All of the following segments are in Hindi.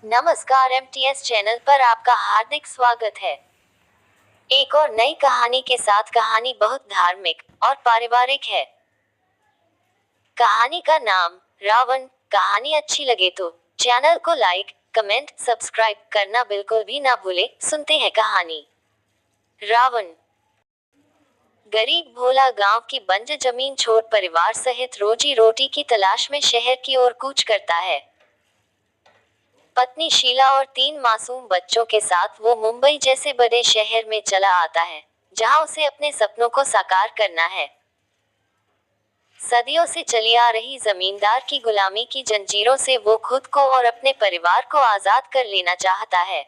नमस्कार, एमटीएस चैनल पर आपका हार्दिक स्वागत है। एक और नई कहानी के साथ। कहानी बहुत धार्मिक और पारिवारिक है। कहानी का नाम रावण। कहानी अच्छी लगे तो चैनल को लाइक, कमेंट, सब्सक्राइब करना बिल्कुल भी ना भूले। सुनते हैं कहानी। रावण। गरीब भोला गांव की बंजर जमीन छोड़ परिवार सहित रोजी रोटी की तलाश में शहर की ओर कूच करता है। पत्नी शीला और 3 मासूम बच्चों के साथ वो मुंबई जैसे बड़े शहर में चला आता है, जहां उसे अपने सपनों को साकार करना है। सदियों से चली आ रही जमींदार की गुलामी की जंजीरों से वो खुद को और अपने परिवार को आजाद कर लेना चाहता है।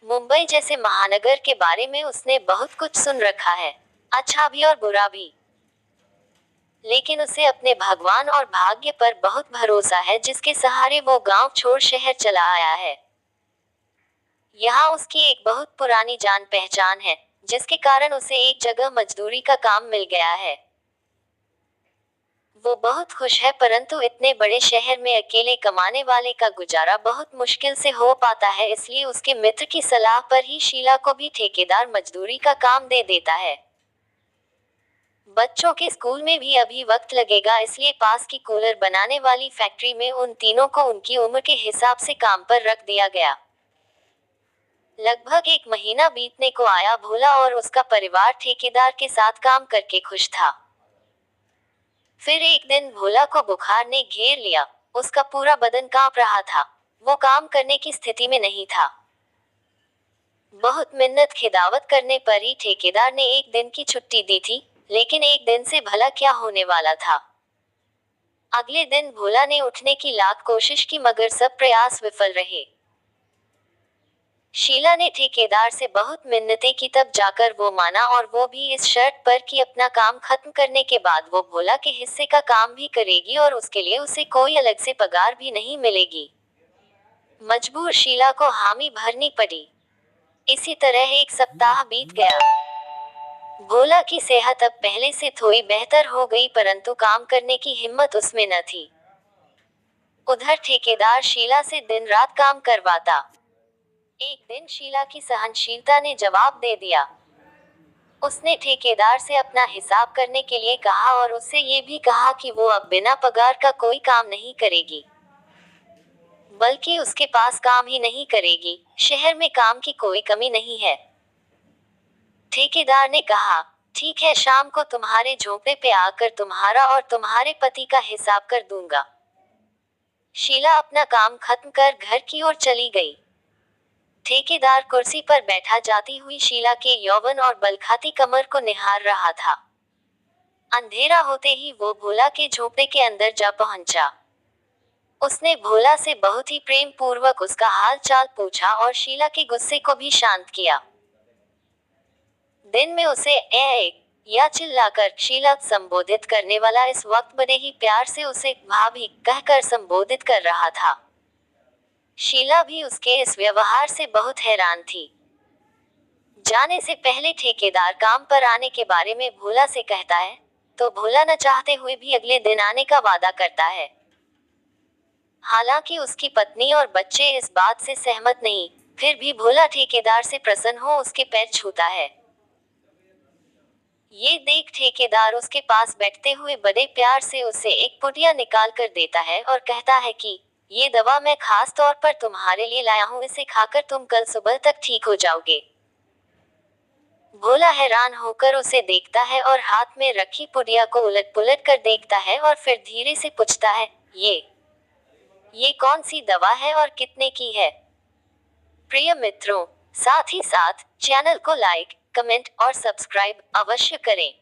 मुंबई जैसे महानगर के बारे में उसने बहुत कुछ सुन रखा है, अच्छा भी और बुरा भी। लेकिन उसे अपने भगवान और भाग्य पर बहुत भरोसा है, जिसके सहारे वो गांव छोड़ शहर चला आया है। यहाँ उसकी एक बहुत पुरानी जान पहचान है, जिसके कारण उसे एक जगह मजदूरी का काम मिल गया है। वो बहुत खुश है, परंतु इतने बड़े शहर में अकेले कमाने वाले का गुजारा बहुत मुश्किल से हो पाता है। इसलिए उसके मित्र की सलाह पर ही शीला को भी ठेकेदार मजदूरी का काम दे देता है। बच्चों के स्कूल में भी अभी वक्त लगेगा, इसलिए पास की कूलर बनाने वाली फैक्ट्री में उन तीनों को उनकी उम्र के हिसाब से काम पर रख दिया गया। लगभग 1 महीना बीतने को आया। भोला और उसका परिवार ठेकेदार के साथ काम करके खुश था। फिर एक दिन भोला को बुखार ने घेर लिया। उसका पूरा बदन कांप रहा था। वो काम करने की स्थिति में नहीं था। बहुत मिन्नत खिदावत करने पर ही ठेकेदार ने एक दिन की छुट्टी दी थी, लेकिन एक दिन से भला क्या होने वाला था। अगले दिन भोला ने उठने की लाख कोशिश की, मगर सब प्रयास विफल रहे। शीला ने ठेकेदार से बहुत मिन्नतें की, तब जाकर वो माना, और वो भी इस शर्त पर कि अपना काम खत्म करने के बाद वो भोला के हिस्से का काम भी करेगी और उसके लिए उसे कोई अलग से पगार भी नहीं मिलेगी। मजबूर शीला को हामी भरनी पड़ी। इसी तरह 1 सप्ताह बीत गया। भोला की सेहत अब पहले से थोड़ी बेहतर हो गई, परंतु काम करने की हिम्मत उसमें न थी। उधर ठेकेदार शीला से दिन रात काम करवाता। एक दिन शीला की सहनशीलता ने जवाब दे दिया। उसने ठेकेदार से अपना हिसाब करने के लिए कहा और उससे ये भी कहा कि वो अब बिना पगार का कोई काम नहीं करेगी, बल्कि उसके पास काम ही नहीं करेगी, शहर में काम की कोई कमी नहीं है। ठेकेदार ने कहा, ठीक है, शाम को तुम्हारे झोंपड़े पे आकर तुम्हारा और तुम्हारे पति का हिसाब कर दूंगा। शीला अपना काम खत्म कर घर की ओर चली गई। ठेकेदार कुर्सी पर बैठा जाती हुई शीला के यौवन और बलखाती कमर को निहार रहा था। अंधेरा होते ही वो भोला के झोंपड़े के अंदर जा पहुंचा। उसने भोला से बहुत ही प्रेम पूर्वक उसका हाल चाल पूछा और शीला के गुस्से को भी शांत किया। दिन में उसे ए या चिल्लाकर शीला संबोधित करने वाला इस वक्त बड़े ही प्यार से उसे भाभी कहकर संबोधित कर रहा था। शीला भी उसके इस व्यवहार से बहुत हैरान थी। जाने से पहले ठेकेदार काम पर आने के बारे में भोला से कहता है, तो भोला न चाहते हुए भी अगले दिन आने का वादा करता है। हालांकि उसकी पत्नी और बच्चे इस बात से सहमत नहीं, फिर भी भोला ठेकेदार से प्रसन्न हो उसके पैर छूता है। ये देख ठेकेदार उसके पास बैठते हुए बड़े प्यार से उसे एक पुड़िया निकाल कर देता है और कहता है कि ये दवा मैं खास तौर पर तुम्हारे लिए लाया हूँ, इसे खाकर तुम कल सुबह तक ठीक हो जाओगे। भोला हैरान होकर उसे देखता है और हाथ में रखी पुड़िया को उलट पुलट कर देखता है और फिर धीरे से पूछता है, ये कौन सी दवा है और कितने की है? प्रिय मित्रों, साथ ही साथ चैनल को लाइक, कमेंट और सब्सक्राइब अवश्य करें।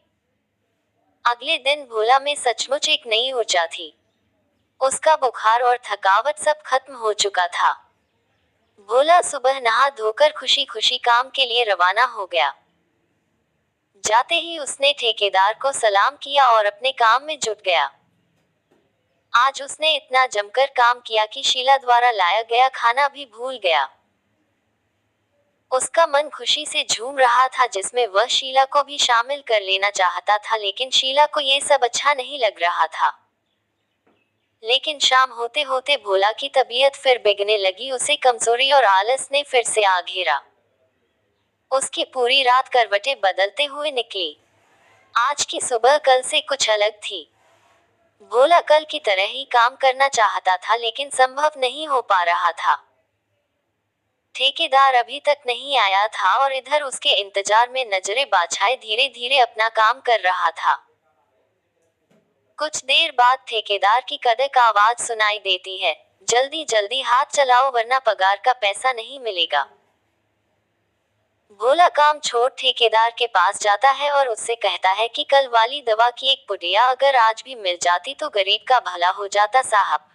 अगले दिन भोला में सचमुच एक नई ऊर्जा थी। उसका बुखार और थकावट सब खत्म हो चुका था। भोला सुबह नहा धोकर खुशी खुशी काम के लिए रवाना हो गया। जाते ही उसने ठेकेदार को सलाम किया और अपने काम में जुट गया। आज उसने इतना जमकर काम किया कि शीला द्वारा लाया गया खाना भी भूल गया। उसका मन खुशी से झूम रहा था, जिसमें वह शीला को भी शामिल कर लेना चाहता था, लेकिन शीला को ये सब अच्छा नहीं लग रहा था। लेकिन शाम होते होते भोला की तबीयत फिर बिगड़ने लगी। उसे कमजोरी और आलस ने फिर से आ घेरा। उसकी पूरी रात करवटें बदलते हुए निकली। आज की सुबह कल से कुछ अलग थी। भोला कल की तरह ही काम करना चाहता था, लेकिन संभव नहीं हो पा रहा था। ठेकेदार अभी तक नहीं आया था और इधर उसके इंतजार में नजरें बाछाए धीरे धीरे अपना काम कर रहा था। कुछ देर बाद ठेकेदार की कड़क आवाज सुनाई देती है, जल्दी जल्दी हाथ चलाओ वरना पगार का पैसा नहीं मिलेगा। भोला काम छोड़ ठेकेदार के पास जाता है और उससे कहता है कि कल वाली दवा की एक पुड़िया अगर आज भी मिल जाती तो गरीब का भला हो जाता साहब।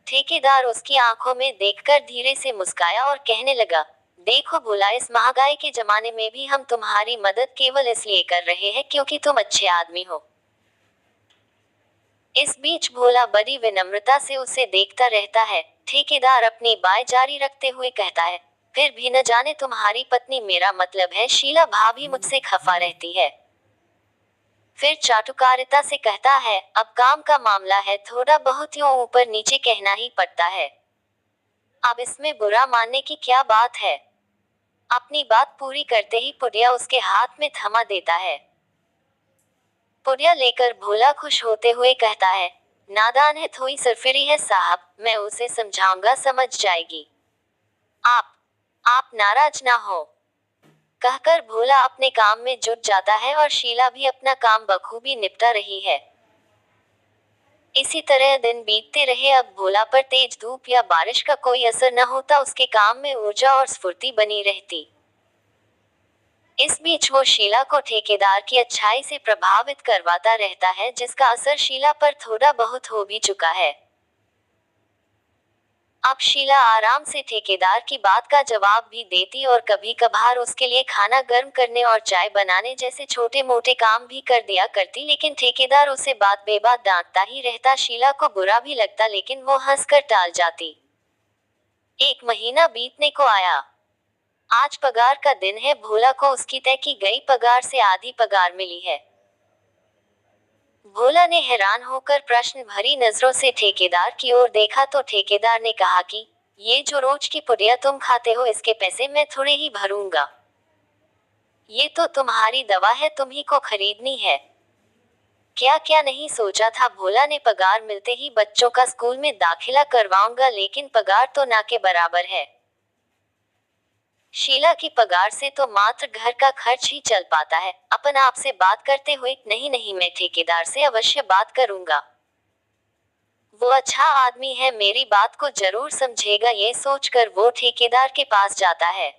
ठेकेदार उसकी आंखों में देखकर धीरे से मुस्काया और कहने लगा, देखो भोला, इस महंगाई के जमाने में भी हम तुम्हारी मदद केवल इसलिए कर रहे हैं क्योंकि तुम अच्छे आदमी हो। इस बीच भोला बड़ी विनम्रता से उसे देखता रहता है। ठेकेदार अपनी बात जारी रखते हुए कहता है, फिर भी न जाने तुम्हारी पत्नी, मेरा मतलब है शीला भाभी, मुझसे खफा रहती है। फिर चाटुकारिता से कहता है, अब काम का मामला है, थोड़ा बहुत यूं ऊपर नीचे कहना ही पड़ता है। अब इसमें बुरा मानने की क्या बात है। अपनी बात पूरी करते ही पुड़िया उसके हाथ में थमा देता है। पुड़िया लेकर भोला खुश होते हुए कहता है, नादान है, थोड़ी सरफिरी है साहब, मैं उसे समझाऊंगा, समझ जाएगी। आप नाराज ना हो। कहकर भोला अपने काम में जुट जाता है और शीला भी अपना काम बखूबी निपटा रही है। इसी तरह दिन बीतते रहे। अब भोला पर तेज धूप या बारिश का कोई असर न होता, उसके काम में ऊर्जा और स्फूर्ति बनी रहती। इस बीच वो शीला को ठेकेदार की अच्छाई से प्रभावित करवाता रहता है, जिसका असर शीला पर थोड़ा बहुत हो भी चुका है। अब शीला आराम से ठेकेदार की बात का जवाब भी देती और कभी कभार उसके लिए खाना गर्म करने और चाय बनाने जैसे छोटे मोटे काम भी कर दिया करती, लेकिन ठेकेदार उसे बात बेबात डांटता ही रहता। शीला को बुरा भी लगता, लेकिन वो हंसकर टाल जाती। एक महीना बीतने को आया। आज पगार का दिन है। भोला को उसकी तय की गई पगार से आधी पगार मिली है। भोला ने हैरान होकर प्रश्न भरी नजरों से ठेकेदार की ओर देखा तो ठेकेदार ने कहा कि ये जो रोज की पुड़िया तुम खाते हो, इसके पैसे मैं थोड़े ही भरूंगा। ये तो तुम्हारी दवा है, तुम्ही को खरीदनी है। क्या क्या नहीं सोचा था भोला ने पगार मिलते ही बच्चों का स्कूल में दाखिला करवाऊंगा, लेकिन पगार तो ना के बराबर है। शीला की पगार से तो मात्र घर का खर्च ही चल पाता है। अपन आप से बात करते हुए, नहीं नहीं, मैं ठेकेदार से अवश्य बात करूंगा। वो अच्छा आदमी है, मेरी बात को जरूर समझेगा। ये सोचकर वो ठेकेदार के पास जाता है।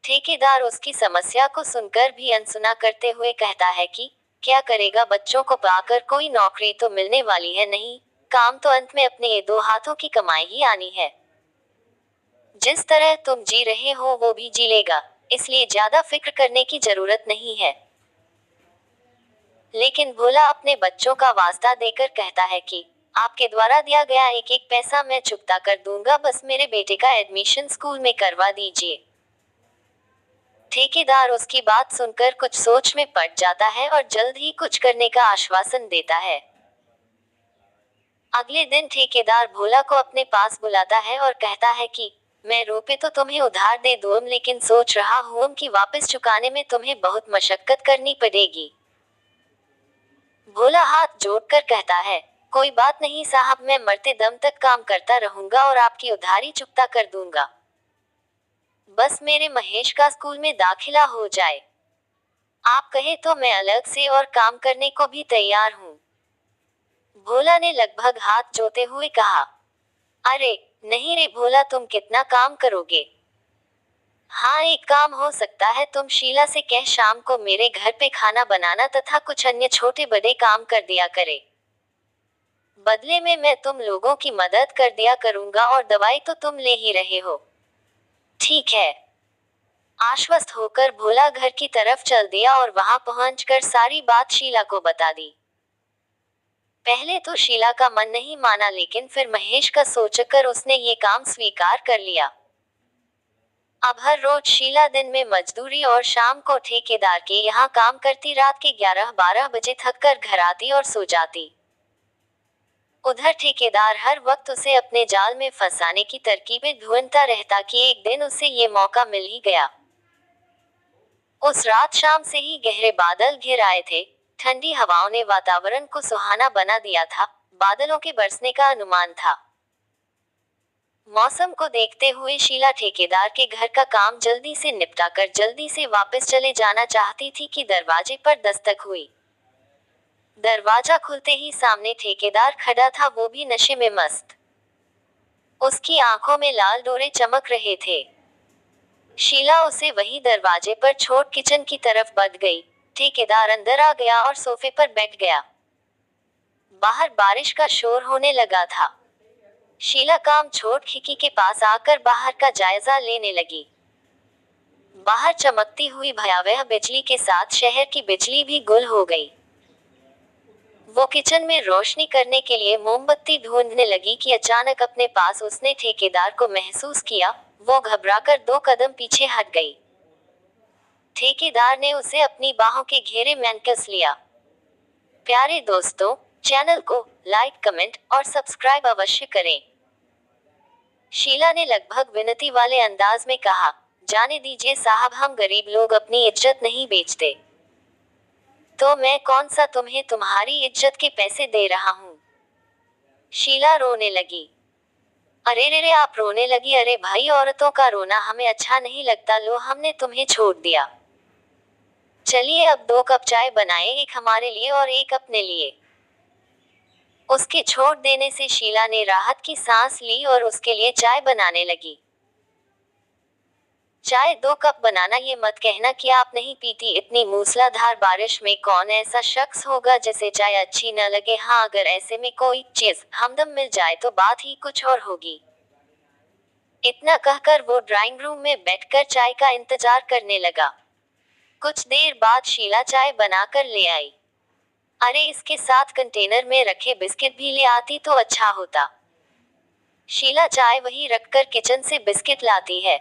ठेकेदार उसकी समस्या को सुनकर भी अनसुना करते हुए कहता है कि क्या करेगा, बच्चों को पाकर कोई नौकरी तो मिलने वाली है नहीं, काम तो अंत में अपने ये दो हाथों की कमाई ही आनी है। जिस तरह तुम जी रहे हो वो भी जी लेगा, इसलिए ज्यादा फिक्र करने की जरूरत नहीं है। लेकिन भोला अपने बच्चों का वास्ता देकर कहता है कि आपके द्वारा दिया गया एक एक पैसा मैं चुकता कर दूंगा, बस मेरे बेटे का एडमिशन स्कूल में करवा दीजिए। ठेकेदार उसकी बात सुनकर कुछ सोच में पड़ जाता है और जल्द ही कुछ करने का आश्वासन देता है। अगले दिन ठेकेदार भोला को अपने पास बुलाता है और कहता है कि मैं रुपए तो तुम्हें उधार दे दूं, लेकिन सोच रहा हूं कि वापस चुकाने में तुम्हें बहुत मशक्कत करनी पड़ेगी। भोला हाथ जोड़कर कहता है, कोई बात नहीं साहब, मैं मरते दम तक काम करता रहूंगा और आपकी उधारी चुकता कर दूंगा। बस मेरे महेश का स्कूल में दाखिला हो जाए। आप कहे तो मैं अलग से और काम करने को भी तैयार हूँ। भोला ने लगभग हाथ जोते हुए कहा, अरे नहीं रे भोला, तुम कितना काम करोगे। हाँ, एक काम हो सकता है, तुम शीला से कह शाम को मेरे घर पे खाना बनाना तथा कुछ अन्य छोटे बड़े काम कर दिया करे। बदले में मैं तुम लोगों की मदद कर दिया करूंगा और दवाई तो तुम ले ही रहे हो। ठीक है। आश्वस्त होकर भोला घर की तरफ चल दिया और वहां पहुंचकर सारी बात शीला को बता दी। पहले तो शीला का मन नहीं माना, लेकिन फिर महेश का सोचकर उसने ये काम स्वीकार कर लिया। अब हर रोज शीला दिन में मजदूरी और शाम को ठेकेदार के यहाँ काम करती, रात के 11-12 बजे थक कर घर आती और सो जाती। उधर ठेकेदार हर वक्त उसे अपने जाल में फंसाने की तरकीबें ढूंढता रहता कि एक दिन उसे ये मौका मिल ही गया। उस रात शाम से ही गहरे बादल घिर आए थे। ठंडी हवाओं ने वातावरण को सुहाना बना दिया था। बादलों के बरसने का अनुमान था। मौसम को देखते हुए शीला ठेकेदार के घर का काम जल्दी से निपटाकर जल्दी से वापस चले जाना चाहती थी कि दरवाजे पर दस्तक हुई। दरवाजा खुलते ही सामने ठेकेदार खड़ा था, वो भी नशे में मस्त। उसकी आंखों में लाल डोरे चमक रहे थे। शीला उसे वही दरवाजे पर छोड़ किचन की तरफ बढ़ गई। ठेकेदार अंदर आ गया और सोफे पर बैठ गया। बाहर बारिश का शोर होने लगा था। शीला काम छोड़ खिड़की के पास आकर बाहर का जायजा लेने लगी। बाहर चमकती हुई भयावह बिजली के साथ शहर की बिजली भी गुल हो गई। वो किचन में रोशनी करने के लिए मोमबत्ती ढूंढने लगी कि अचानक अपने पास उसने ठेकेदार को महसूस किया। वो घबराकर 2 कदम पीछे हट गई। ठेकेदार ने उसे अपनी बाहों के घेरे में कस लिया। प्यारे दोस्तों, चैनल को लाइक, कमेंट और सब्सक्राइब अवश्य करें। शीला ने लगभग विनती वाले अंदाज में कहा, जाने दीजिए साहब, हम गरीब लोग अपनी इज्जत नहीं बेचते। तो मैं कौन सा तुम्हें तुम्हारी इज्जत के पैसे दे रहा हूँ। शीला रोने लगी। अरे रे रे, आप रोने लगी? अरे भाई, औरतों का रोना हमें अच्छा नहीं लगता। लो, हमने तुम्हें छोड़ दिया। चलिए अब 2 कप चाय बनाएं, एक हमारे लिए और एक अपने लिए। उसके छोड़ देने से शीला ने राहत की सांस ली और उसके लिए चाय बनाने लगी। चाय 2 कप बनाना, ये मत कहना कि आप नहीं पीती। इतनी मूसलाधार बारिश में कौन ऐसा शख्स होगा जिसे चाय अच्छी न लगे। हाँ, अगर ऐसे में कोई चीज हमदम मिल जाए तो बात ही कुछ और होगी। इतना कहकर वो ड्राइंग रूम में बैठकर चाय का इंतजार करने लगा। कुछ देर बाद शीला चाय बनाकर ले आई। अरे, इसके साथ कंटेनर में रखे बिस्किट भी ले आती तो अच्छा होता। शीला चाय वही रखकर किचन से बिस्किट लाती है।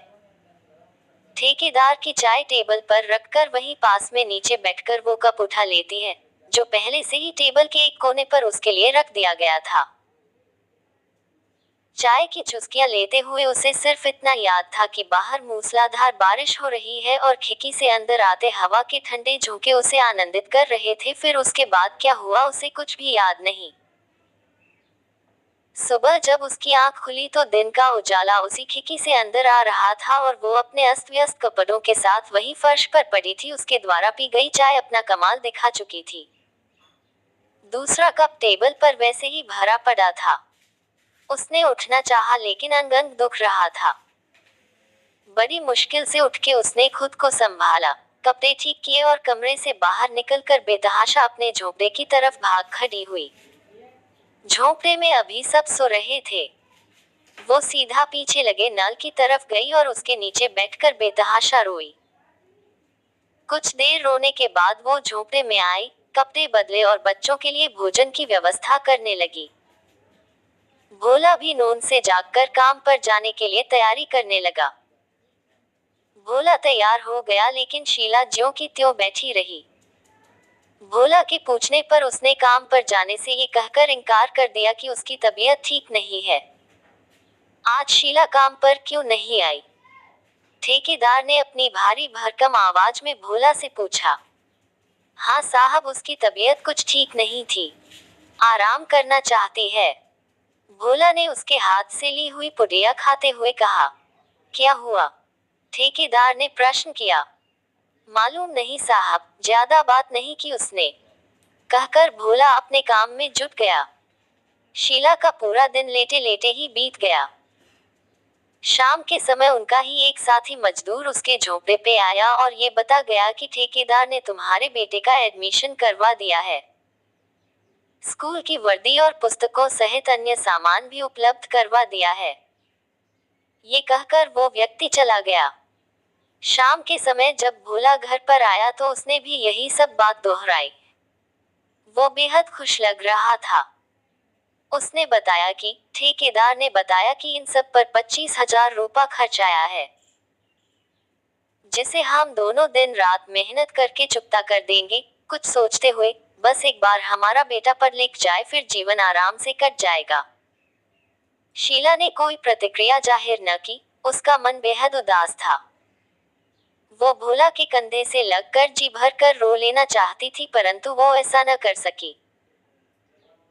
ठेकेदार की चाय टेबल पर रखकर वहीं पास में नीचे बैठकर वो कप उठा लेती है, जो पहले से ही टेबल के एक कोने पर उसके लिए रख दिया गया था। चाय की चुस्कियां लेते हुए उसे सिर्फ इतना याद था कि बाहर मूसलाधार बारिश हो रही है और खिड़की से अंदर आते हवा के ठंडे झोंके उसे आनंदित कर रहे थे। फिर उसके बाद क्या हुआ उसे कुछ भी याद नहीं। सुबह जब उसकी आंख खुली तो दिन का उजाला उसी खिड़की से अंदर आ रहा था और वो अपने अस्त व्यस्त कपड़ों के साथ वही फर्श पर पड़ी थी। उसके द्वारा पी गई चाय अपना कमाल दिखा चुकी थी। दूसरा कप टेबल पर वैसे ही भरा पड़ा था। उसने उठना चाहा लेकिन अंग अंग दुख रहा था। बड़ी मुश्किल से उठ के उसने खुद को संभाला, कपड़े ठीक किए और कमरे से बाहर निकलकर बेतहाशा अपने झोंपड़े की तरफ भाग खड़ी हुई। झोंपड़े में अभी सब सो रहे थे। वो सीधा पीछे लगे नल की तरफ गई और उसके नीचे बैठकर बेतहाशा रोई। कुछ देर रोने के बाद वो झोंपड़े में आई, कपड़े बदले और बच्चों के लिए भोजन की व्यवस्था करने लगी। भोला भी नींद से जागकर काम पर जाने के लिए तैयारी करने लगा। भोला तैयार हो गया लेकिन शीला ज्यों की त्यों बैठी रही। भोला के पूछने पर उसने काम पर जाने से ये कहकर इनकार कर दिया कि उसकी तबीयत ठीक नहीं है। आज शीला काम पर क्यों नहीं आई? ठेकेदार ने अपनी भारी भरकम आवाज में भोला से पूछा। हाँ साहब, उसकी तबीयत कुछ ठीक नहीं थी, आराम करना चाहती है। भोला ने उसके हाथ से ली हुई पुड़िया खाते हुए कहा। क्या हुआ? ठेकेदार ने प्रश्न किया। मालूम नहीं साहब, ज्यादा बात नहीं की उसने, कहकर भोला अपने काम में जुट गया। शीला का पूरा दिन लेटे लेटे ही बीत गया। शाम के समय उनका ही एक साथी मजदूर उसके झोंपड़े पे आया और ये बता गया कि ठेकेदार ने तुम्हारे बेटे का एडमिशन करवा दिया है। स्कूल की वर्दी और पुस्तकों सहित अन्य सामान भी उपलब्ध करवा दिया है। ये कहकर वो व्यक्ति चला गया। शाम के समय जब भोला घर पर आया तो उसने भी यही सब बात दोहराई। वो बेहद खुश लग रहा था। उसने बताया कि ठेकेदार ने बताया कि इन सब पर 25,000 रुपया खर्च आया है, जिसे हम दोनों दिन रात मेहनत करके चुकता कर देंगे। कुछ सोचते हुए बस एक बार हमारा बेटा पढ़ लिख जाए फिर जीवन आराम से कट जाएगा। शीला ने कोई प्रतिक्रिया जाहिर न की, उसका मन बेहद उदास था। वो भोला के कंधे से लगकर जी भर कर रो लेना चाहती थी, परंतु वो ऐसा न कर सकी।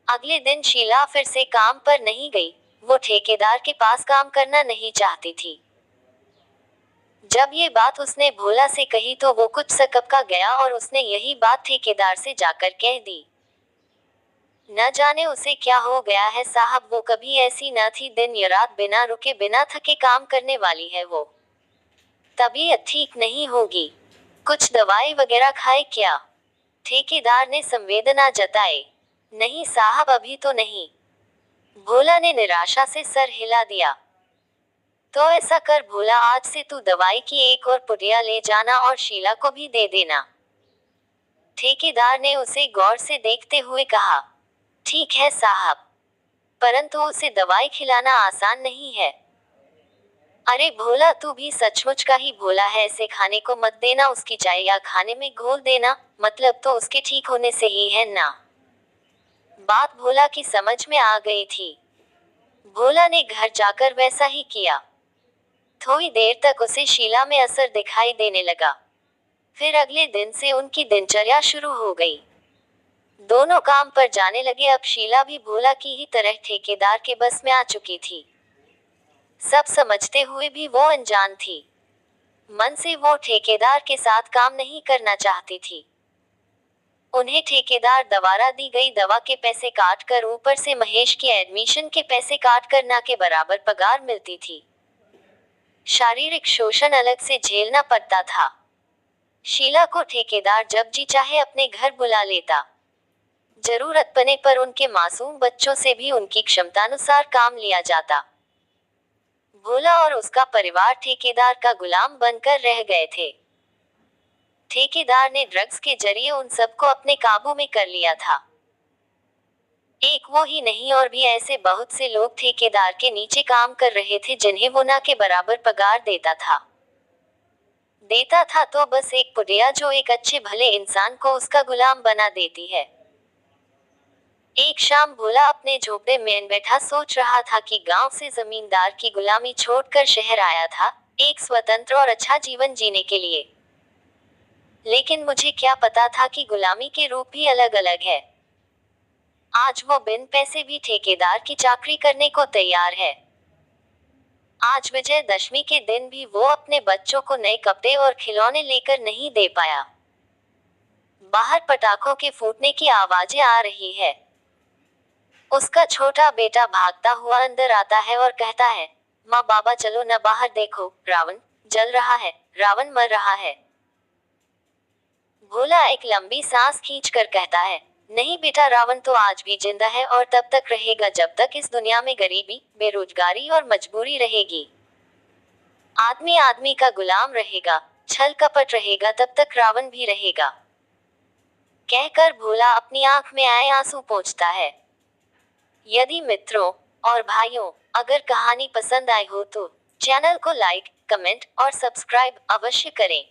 अगले दिन शीला फिर से काम पर नहीं गई। वो ठेकेदार के पास काम करना नहीं चाहती थी। जब ये बात उसने भोला से कही तो वो कुछ सकपका गया और उसने यही बात ठेकेदार से जाकर कह दी। न जाने उसे क्या हो गया है साहब, वो कभी ऐसी न थी, दिन या रात बिना रुके बिना थके काम करने वाली है वो। तबीयत ठीक नहीं होगी, कुछ दवाई वगैरह खाए क्या? ठेकेदार ने संवेदना जताई। नहीं साहब, अभी तो नहीं। भोला ने निराशा से सर हिला दिया। तो ऐसा कर भोला, आज से तू दवाई की एक और पुड़िया ले जाना और शीला को भी दे देना। ठेकेदार ने उसे गौर से देखते हुए कहा। ठीक है साहब, परंतु उसे दवाई खिलाना आसान नहीं है। अरे भोला, तू भी सचमुच का ही भोला है, ऐसे खाने को मत देना, उसकी चाय या खाने में घोल देना, मतलब तो उसके ठीक होने से ही है ना। बात भोला की समझ में आ गई थी। भोला ने घर जाकर वैसा ही किया। थोड़ी देर तक उसे शीला में असर दिखाई देने लगा। फिर अगले दिन से उनकी दिनचर्या शुरू हो गई। दोनों काम पर जाने लगे। अब शीला भी भोला की ही तरह ठेकेदार के बस में आ चुकी थी। सब समझते हुए भी वो अनजान थी। मन से वो ठेकेदार के साथ काम नहीं करना चाहती थी। उन्हें ठेकेदार द्वारा दी गई दवा के पैसे काट कर, ऊपर से महेश के एडमिशन के पैसे काट कर ना के बराबर पगार मिलती थी। शारीरिक शोषण अलग से झेलना पड़ता था। शीला को ठेकेदार जब जी चाहे अपने घर बुला लेता। जरूरत पड़ने पर उनके मासूम बच्चों से भी उनकी क्षमतानुसार काम लिया जाता। भोला और उसका परिवार ठेकेदार का गुलाम बनकर रह गए थे। ठेकेदार ने ड्रग्स के जरिए उन सबको अपने काबू में कर लिया था। एक वो ही नहीं, और भी ऐसे बहुत से लोग ठेकेदार के नीचे काम कर रहे थे जिन्हें वो ना के बराबर पगार देता था तो बस एक पुड़िया जो एक अच्छे भले इंसान को उसका गुलाम बना देती है। एक शाम भोला अपने झोपड़े में बैठा सोच रहा था कि गांव से जमींदार की गुलामी छोड़कर शहर आया था, एक स्वतंत्र और अच्छा जीवन जीने के लिए। लेकिन मुझे क्या पता था कि गुलामी के रूप भी अलग अलग है। आज वो बिन पैसे भी ठेकेदार की चाकरी करने को तैयार है। आज विजयदशमी के दिन भी वो अपने बच्चों को नए कपड़े और खिलौने लेकर नहीं दे पाया। बाहर पटाखों के फूटने की आवाजें आ रही है। उसका छोटा बेटा भागता हुआ अंदर आता है और कहता है, माँ बाबा चलो न बाहर देखो, रावण जल रहा है, रावण मर रहा है। भोला एक लंबी सांस खींचकर कहता है, नहीं बेटा, रावण तो आज भी जिंदा है और तब तक रहेगा जब तक इस दुनिया में गरीबी, बेरोजगारी और मजबूरी रहेगी। आदमी आदमी का गुलाम रहेगा, छल कपट रहेगा, तब तक रावण भी रहेगा। कहकर भोला अपनी आंख में आए आंसू पोंछता है। यदि मित्रों और भाइयों, अगर कहानी पसंद आई हो तो चैनल को लाइक, कमेंट और सब्सक्राइब अवश्य करें।